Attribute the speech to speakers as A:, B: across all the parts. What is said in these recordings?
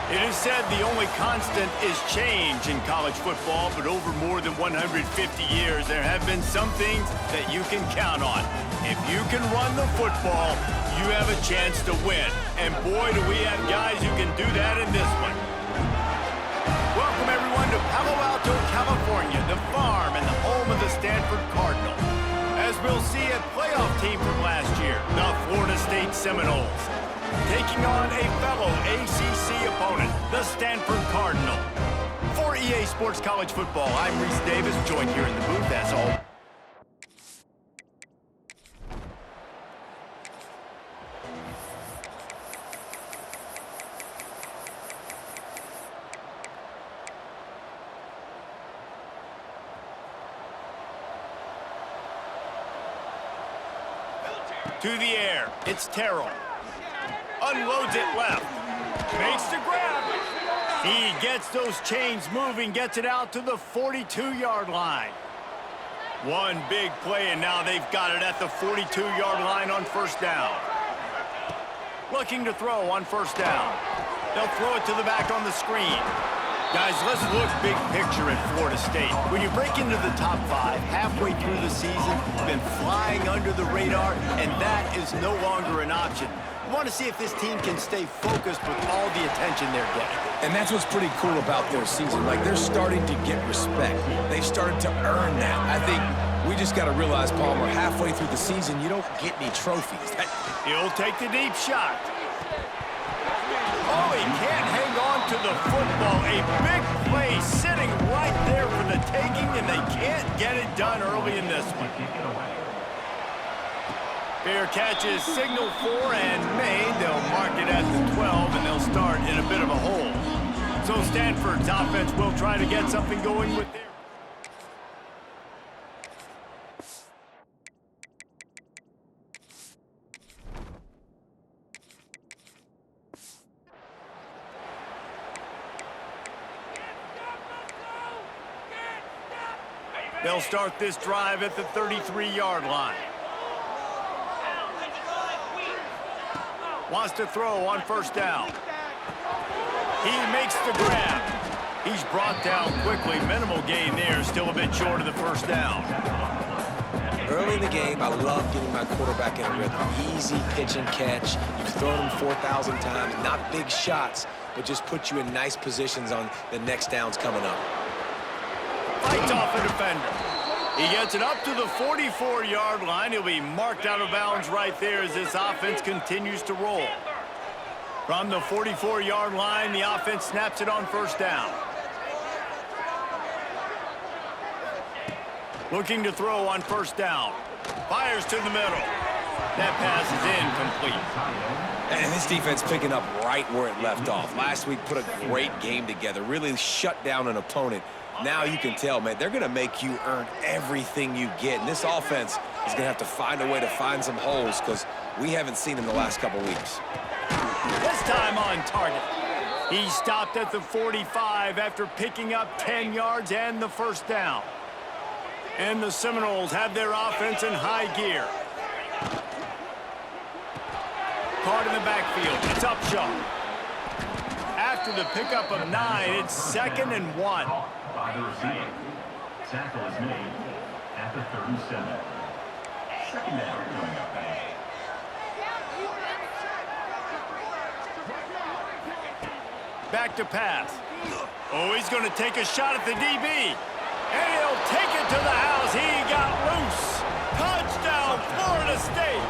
A: It is said the only constant is change in college football, but over more than 150 years, there have been some things that you can count on. If you can run the football, you have a chance to win. And boy, do we have guys who can do that in this one. Welcome, everyone, to Palo Alto, California, the farm and the home of the Stanford Cardinal. As we'll see, a playoff team from last year, the Florida State Seminoles, taking on a fellow ACC opponent, the Stanford Cardinal. For EA Sports College Football, I'm Reese Davis, joined here in the booth as always. To the air, it's Terrell. Unloads it left. Makes the grab. He gets those chains moving, gets it out to the 42-yard line. One big play, and now they've got it at the 42-yard line on first down. Looking to throw on first down. They'll throw it to the back on the screen. Guys, let's look big picture at Florida State. When you break into the top 5 halfway through the season, you've been flying under the radar, and that is no longer an option. You want to see if this team can stay focused with all the attention they're getting.
B: And that's what's pretty cool about their season. Like, they're starting to get respect. They've started to earn that. I think we just got to realize, Palmer, halfway through the season, you don't get any trophies.
A: He'll take the deep shot. Oh, he can't hang on to the football. A big play sitting right there for the taking, and they can't get it done early in this one. Fair catch is signaled for and made. They'll mark it at the 12, and they'll start in a bit of a hole. So Stanford's offense will try to get something going with their... They'll start this drive at the 33-yard line. Wants to throw on first down. He makes the grab. He's brought down quickly. Minimal gain there. Still a bit short of the first down.
B: Early in the game, I love getting my quarterback in a rhythm. Easy pitch and catch. You've thrown him 4,000 times. Not big shots, but just put you in nice positions on the next downs coming up.
A: Fights off a defender. He gets it up to the 44-yard line. He'll be marked out of bounds right there as this offense continues to roll. From the 44-yard line, the offense snaps it on first down. Looking to throw on first down. Fires to the middle. That pass is incomplete.
B: And this defense picking up right where it left off. Last week put a great game together. Really shut down an opponent. Now you can tell, man, they're going to make you earn everything you get. And this offense is going to have to find a way to find some holes because we haven't seen them the last couple weeks.
A: This time on target. He stopped at the 45 after picking up 10 yards and the first down. And the Seminoles have their offense in high gear. Caught in the backfield. It's Upshaw. After the pickup of 9, it's 2nd and 1.
C: By the receiver. Tackle is made at the 37. Second down coming up.
A: Back to pass. Oh, he's going to take a shot at the DB. And he'll take it to the house. He got loose. Touchdown, Florida State.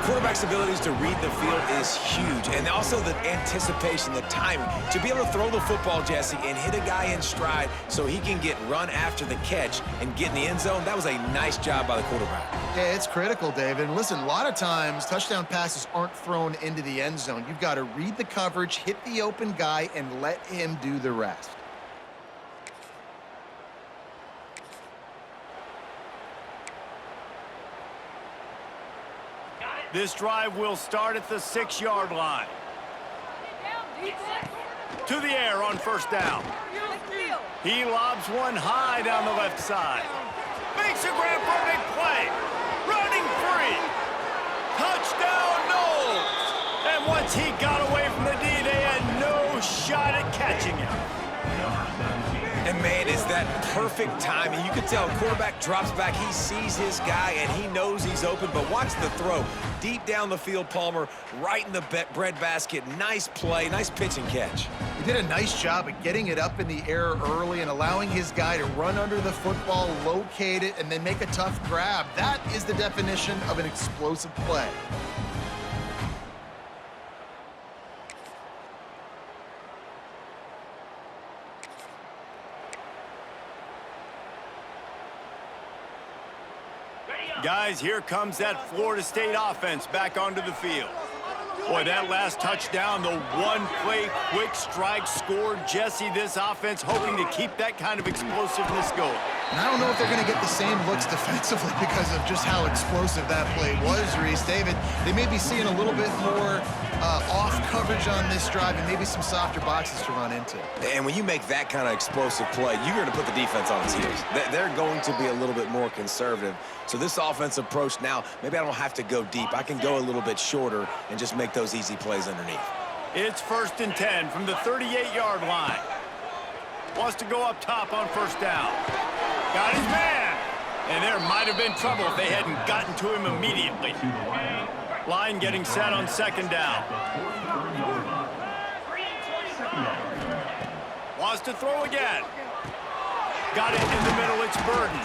B: Quarterback's abilities to read the field is huge. And also the anticipation, the timing. To be able to throw the football, Jesse, and hit a guy in stride so he can get run after the catch and get in the end zone, that was a nice job by the quarterback.
D: Yeah, it's critical, David. And listen, a lot of times touchdown passes aren't thrown into the end zone. You've got to read the coverage, hit the open guy, and let him do the rest.
A: This drive will start at the 6-yard line. To the air on first down. He lobs one high down the left side. Makes a grab for a big play. Running free. Touchdown, Noles. And once he got away from the D, they had no shot at catching him.
B: And, man, is that perfect timing. You can tell quarterback drops back. He sees his guy, and he knows he's open. But watch the throw. Deep down the field, Palmer, right in the bread basket. Nice play, nice pitch and catch.
D: He did a nice job of getting it up in the air early and allowing his guy to run under the football, locate it, and then make a tough grab. That is the definition of an explosive play.
A: Guys, here comes that Florida State offense back onto the field. Boy, that last touchdown, the one-play quick strike scored. Jesse, this offense hoping to keep that kind of explosiveness going.
D: And I don't know if they're going to get the same looks defensively because of just how explosive that play was, Reese. David, they may be seeing a little bit more off coverage on this drive and maybe some softer boxes to run into.
B: And when you make that kind of explosive play, you're going to put the defense on its heels. They're going to be a little bit more conservative. So this offensive approach now, maybe I don't have to go deep. I can go a little bit shorter and just make those easy plays underneath.
A: It's 1st and 10 from the 38-yard line. Wants to go up top on first down. Got his man. And there might have been trouble if they hadn't gotten to him immediately. Line getting set on second down. Wants to throw again. Got it in the middle. It's Burden.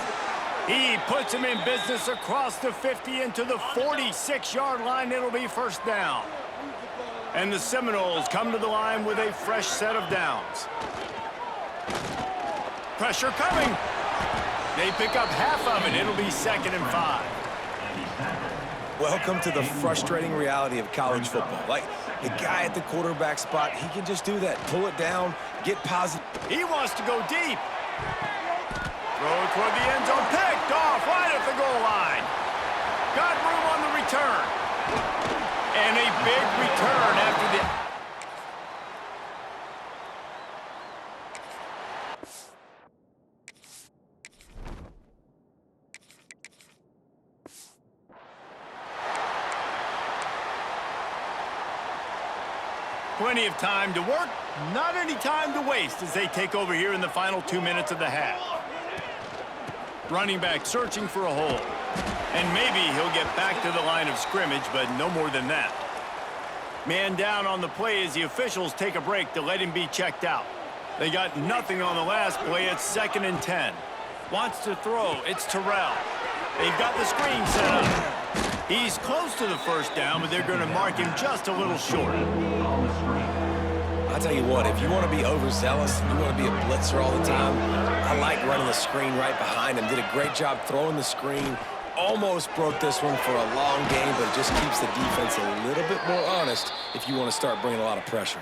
A: He puts him in business across the 50 into the 46-yard line. It'll be first down. And the Seminoles come to the line with a fresh set of downs. Pressure coming. They pick up half of it. It'll be 2nd and 5.
B: Welcome to the frustrating reality of college football. Like, the guy at the quarterback spot, he can just do that. Pull it down, get positive.
A: He wants to go deep. Throw it toward the end zone. Picked off right at the goal line. Got room on the return. And a big return after the... Plenty of time to work, not any time to waste as they take over here in the final 2 minutes of the half. Running back searching for a hole. And maybe he'll get back to the line of scrimmage, but no more than that. Man down on the play as the officials take a break to let him be checked out. They got nothing on the last play. It's 2nd and 10. Wants to throw. It's Terrell. They've got the screen set up. He's close to the first down, but they're going to mark him just a little short.
B: I'll tell you what, if you want to be overzealous and you want to be a blitzer all the time, I like running the screen right behind him. Did a great job throwing the screen. Almost broke this one for a long game, but it just keeps the defense a little bit more honest if you want to start bringing a lot of pressure.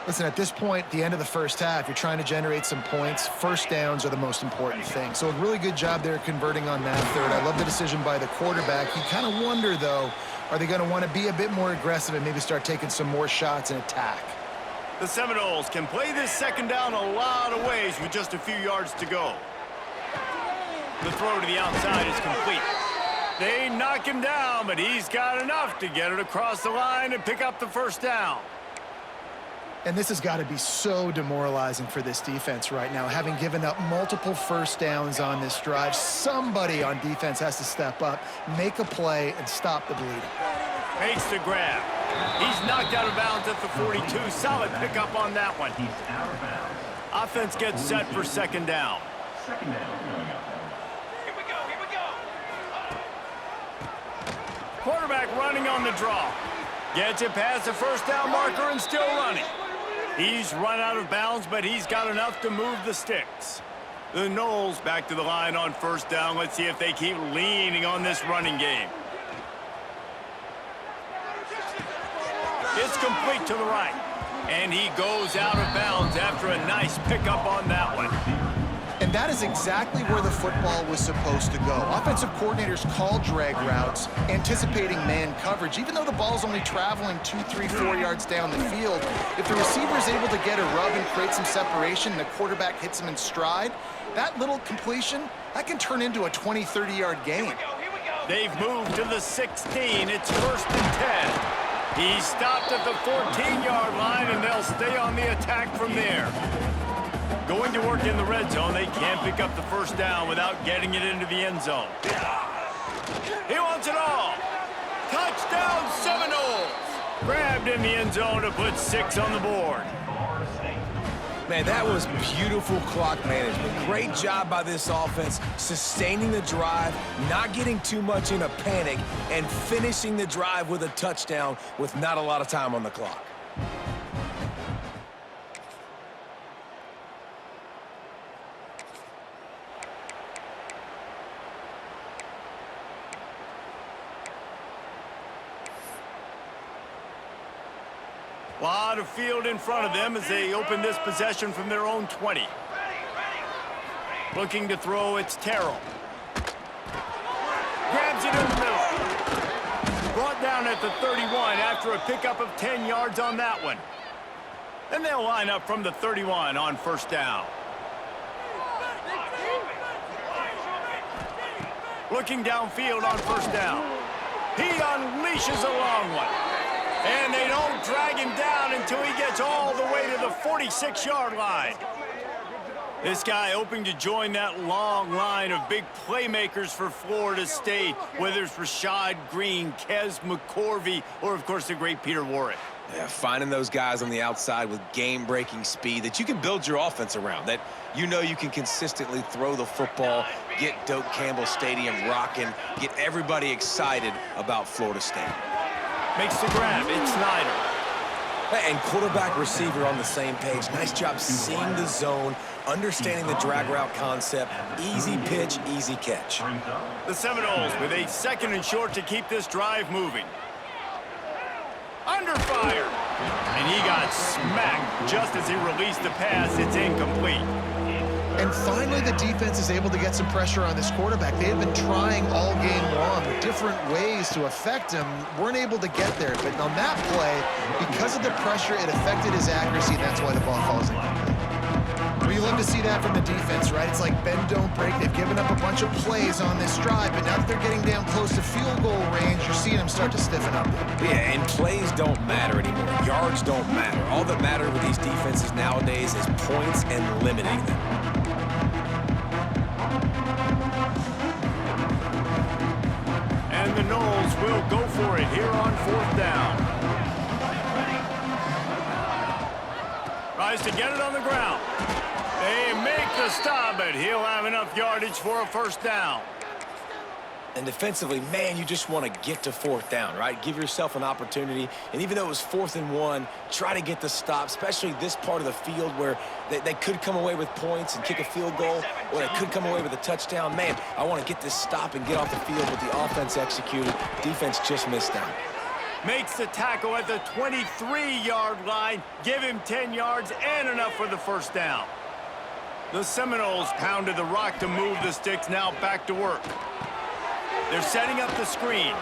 D: Listen, at this point, the end of the first half, you're trying to generate some points. First downs are the most important thing. So a really good job there converting on that third. I love the decision by the quarterback. You kind of wonder, though, are they going to want to be a bit more aggressive and maybe start taking some more shots and attack?
A: The Seminoles can play this second down a lot of ways with just a few yards to go. The throw to the outside is complete. They knock him down, but he's got enough to get it across the line and pick up the first down.
D: And this has got to be so demoralizing for this defense right now. Having given up multiple first downs on this drive, somebody on defense has to step up, make a play, and stop the bleeding.
A: Makes the grab. He's knocked out of bounds at the 42. Solid pickup on that one.
C: He's out of bounds.
A: Offense gets set for second down.
C: Second down.
A: Quarterback running on the draw. Gets it past the first down marker and still running. He's run out of bounds, but he's got enough to move the sticks. The Noles back to the line on first down. Let's see if they keep leaning on this running game. It's complete to the right. And he goes out of bounds after a nice pickup on that one.
D: And that is exactly where the football was supposed to go. Offensive coordinators call drag routes, anticipating man coverage. Even though the ball's only traveling 2, 3, 4 yards down the field, if the receiver is able to get a rub and create some separation and the quarterback hits him in stride, that little completion, that can turn into a 20, 30-yard gain.
A: They've moved to the 16. It's 1st and 10. He stopped at the 14-yard line, and they'll stay on the attack from there. Going to work in the red zone, they can't pick up the first down without getting it into the end zone. He wants it all. Touchdown Seminoles. Grabbed in the end zone to put 6 on the board.
B: Man, that was beautiful clock management. Great job by this offense, sustaining the drive, not getting too much in a panic, and finishing the drive with a touchdown with not a lot of time on the clock.
A: A lot of field in front of them as they open this possession from their own 20. Looking to throw, it's Terrell. Grabs it in the middle. Brought down at the 31 after a pickup of 10 yards on that one. And they'll line up from the 31 on first down. Looking downfield on first down. He unleashes a long one. And they don't drag him down until he gets all the way to the 46-yard line. This guy hoping to join that long line of big playmakers for Florida State, whether it's Rashad Green, Kez McCorvey, or, of course, the great Peter Warrick.
B: Yeah, finding those guys on the outside with game-breaking speed that you can build your offense around, that you know you can consistently throw the football, get Doak Campbell Stadium rocking, get everybody excited about Florida State.
A: Makes the grab. It's Snyder.
B: And quarterback receiver on the same page. Nice job seeing the zone, understanding the drag route concept. Easy pitch, easy catch.
A: The Seminoles with a 2nd and short to keep this drive moving. Under fire. And he got smacked just as he released the pass. It's incomplete.
D: And finally, the defense is able to get some pressure on this quarterback. They have been trying all game long different ways to affect him. Weren't able to get there. But on that play, because of the pressure, it affected his accuracy, and that's why the ball falls incomplete. you love to see that from the defense, right? It's like bend, don't break. They've given up a bunch of plays on this drive, but now that they're getting down close to field goal range, you're seeing them start to stiffen up.
B: Yeah, and plays don't matter anymore. Yards don't matter. All that matters with these defenses nowadays is points and limiting them.
A: And the Noles will go for it here on 4th down. Tries to get it on the ground. They make the stop, but he'll have enough yardage for a 1st down.
B: And defensively, man, you just want to get to 4th down, right? Give yourself an opportunity. And even though it was 4th and 1, try to get the stop, especially this part of the field where they could come away with points and kick a field goal, or they could come away with a touchdown. Man, I want to get this stop and get off the field with the offense executed. Defense just missed out.
A: Makes the tackle at the 23-yard line. Give him 10 yards and enough for the 1st down. The Seminoles pounded the rock to move the sticks, now back to work. They're setting up the screen.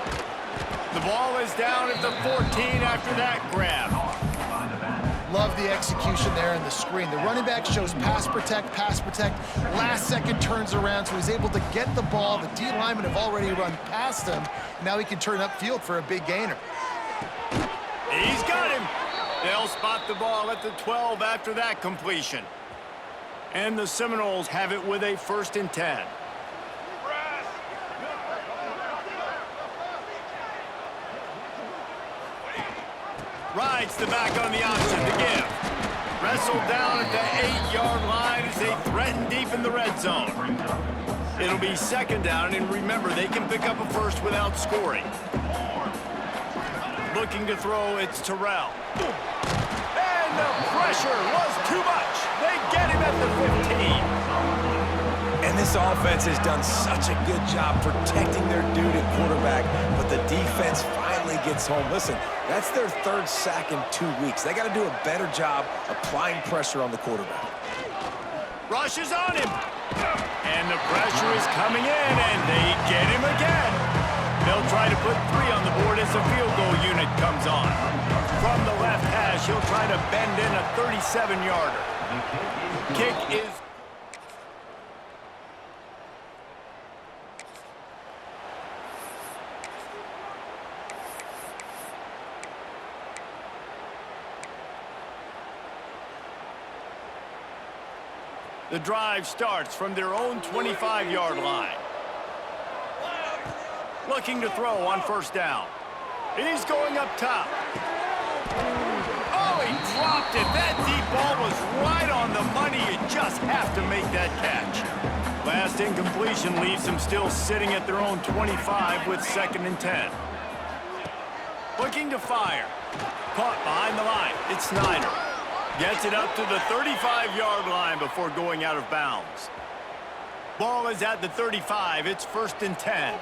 A: The ball is down at the 14 after that grab.
D: Love the execution there in the screen. The running back shows pass protect, last second turns around, so he's able to get the ball. The D linemen have already run past him. Now he can turn upfield for a big gainer.
A: He's got him. They'll spot the ball at the 12 after that completion. And the Seminoles have it with a 1st and 10. Rides the back on the option to give. Wrestled down at the 8-yard line as they threaten deep in the red zone. It'll be 2nd down, and remember, they can pick up a 1st without scoring. Looking to throw, it's Terrell. And the pressure was too much. They get him at the 15.
B: And this offense has done such a good job protecting their dude at quarterback, but the defense finally gets home. Listen, that's their 3rd sack in 2 weeks. They got to do a better job applying pressure on the quarterback.
A: Rush is on him. And the pressure is coming in, and they get him again. They'll try to put 3 on the board as the field goal unit comes on. From the left hash, he'll try to bend in a 37-yarder. Kick is... The drive starts from their own 25-yard line. Looking to throw on 1st down. He's going up top. Oh, he dropped it. That deep ball was right on the money. You just have to make that catch. Last incompletion leaves them still sitting at their own 25 with 2nd and 10. Looking to fire. Caught behind the line. It's Snyder. Gets it up to the 35-yard line before going out of bounds. Ball is at the 35. It's 1st and 10.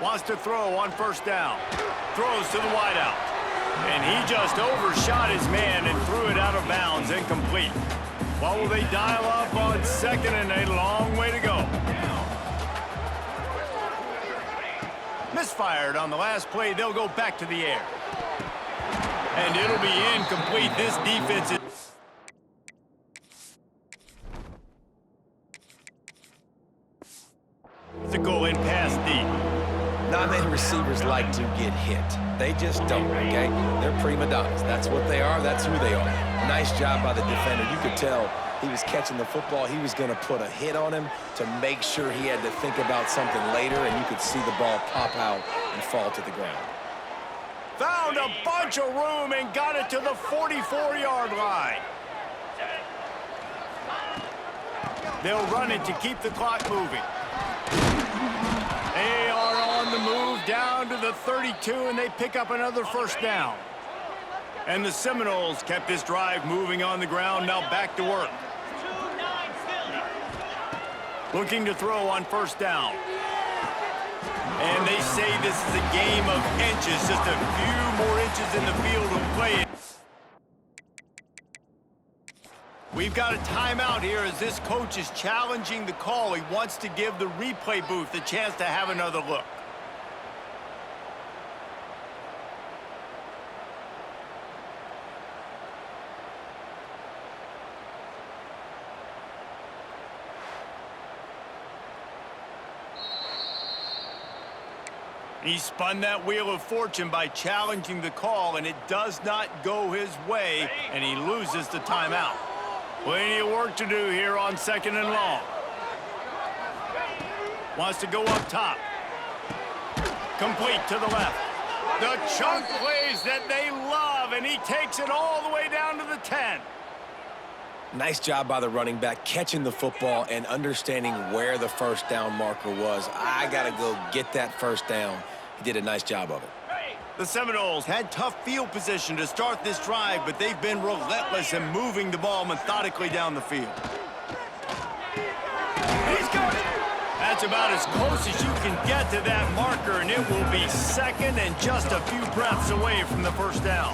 A: Wants to throw on 1st down. Throws to the wideout. And he just overshot his man and threw it out of bounds, incomplete. What will they dial up on 2nd and a long way to go? Misfired on the last play. They'll go back to the air. And it'll be incomplete. This defense is... It's a goal in pass deep.
B: Not many receivers like to get hit. They just don't, okay? They're prima donnas. That's what they are. That's who they are. Nice job by the defender. You could tell he was catching the football. He was going to put a hit on him to make sure he had to think about something later, and you could see the ball pop out and fall to the ground.
A: Found a bunch of room and got it to the 44-yard line. They'll run it to keep the clock moving. They are on the move down to the 32, and they pick up another 1st down. And the Seminoles kept this drive moving on the ground, now back to work. Looking to throw on 1st down. And they say this is a game of inches, just a few more inches in the field of play. We've got a timeout here as this coach is challenging the call. He wants to give the replay booth a chance to have another look. He spun that wheel of fortune by challenging the call, and it does not go his way, and he loses the timeout. Plenty of work to do here on 2nd and long. Wants to go up top. Complete to the left. The chunk plays that they love, and he takes it all the way down to the 10.
B: Nice job by the running back, catching the football and understanding where the first down marker was. I got to go get that first down. He did a nice job of it.
A: The Seminoles had tough field position to start this drive, but they've been relentless in moving the ball methodically down the field. He's got it. That's about as close as you can get to that marker, and it will be 2nd and just a few breaths away from the first down.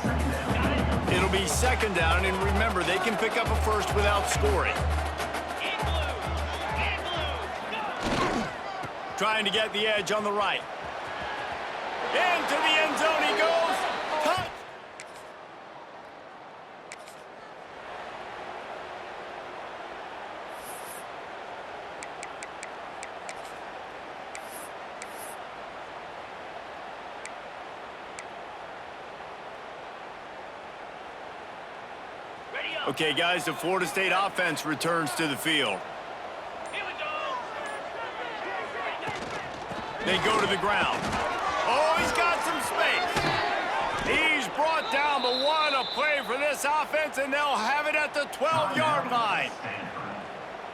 A: It'll be 2nd down, and remember, they can pick up a first without scoring. Trying to get the edge on the right. Into the end zone he goes. Touch. Okay, guys, the Florida State offense returns to the field. They go to the ground. Oh, he's got some space. He's brought down, but what a play for this offense, and they'll have it at the 12-yard line.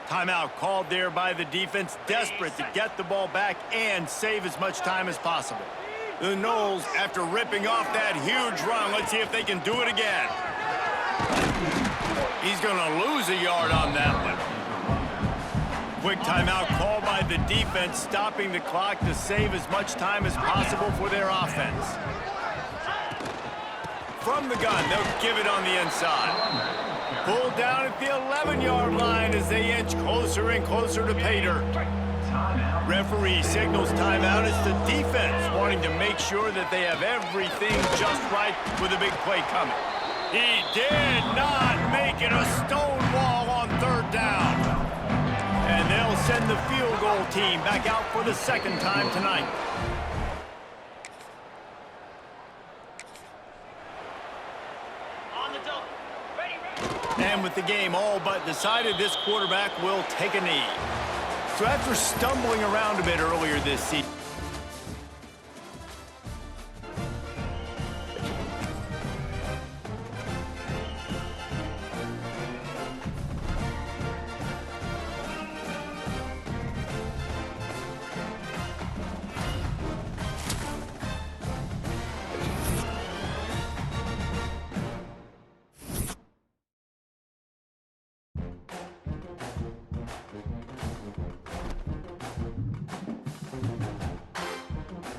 A: Timeout called there by the defense, desperate to get the ball back and save as much time as possible. The Noles, after ripping off that huge run, let's see if they can do it again. He's going to lose a yard on that one. Quick timeout called by the defense, stopping the clock to save as much time as possible for their offense. From the gun, they'll give it on the inside. Pulled down at the 11-yard line as they inch closer and closer to pay dirt. Referee signals timeout. It's the defense wanting to make sure that they have everything just right with a big play coming. He did not make it a stonewall on 3rd down. And they'll send the field goal team back out for the 2nd time tonight. And with the game all but decided, this quarterback will take a knee. So after stumbling around a bit earlier this season,